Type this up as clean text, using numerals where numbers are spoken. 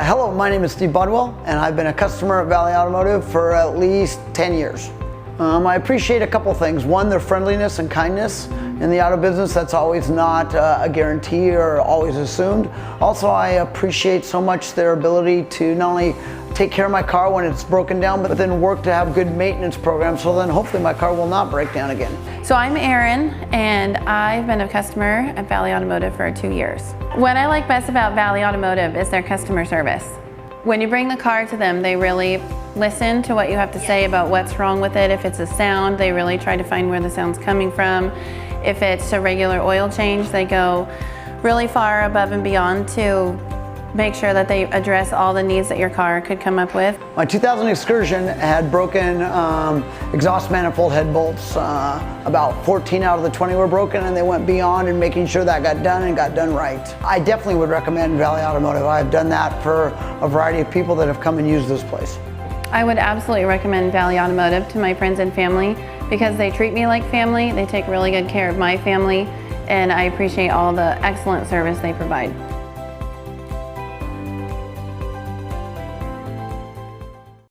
Hello, my name is Steve Budwell, and I've been a customer at Valley Automotive for at least 10 years. I appreciate a couple things. One, their friendliness and kindness. In the auto business, that's always not a guarantee or always assumed. Also, I appreciate so much their ability to not only take care of my car when it's broken down, but then work to have good maintenance programs, so then hopefully my car will not break down again. So I'm Erin, and I've been a customer at Valley Automotive for 2 years. What I like best about Valley Automotive is their customer service. When you bring the car to them, they really listen to what you have to say about what's wrong with it. If it's a sound, they really try to find where the sound's coming from. If it's a regular oil change, they go really far above and beyond to make sure that they address all the needs that your car could come up with. My 2000 Excursion had broken exhaust manifold head bolts. About 14 out of the 20 were broken, and they went beyond in making sure that got done and got done right. I definitely would recommend Valley Automotive. I've done that for a variety of people that have come and used this place. I would absolutely recommend Valley Automotive to my friends and family because they treat me like family, they take really good care of my family, and I appreciate all the excellent service they provide.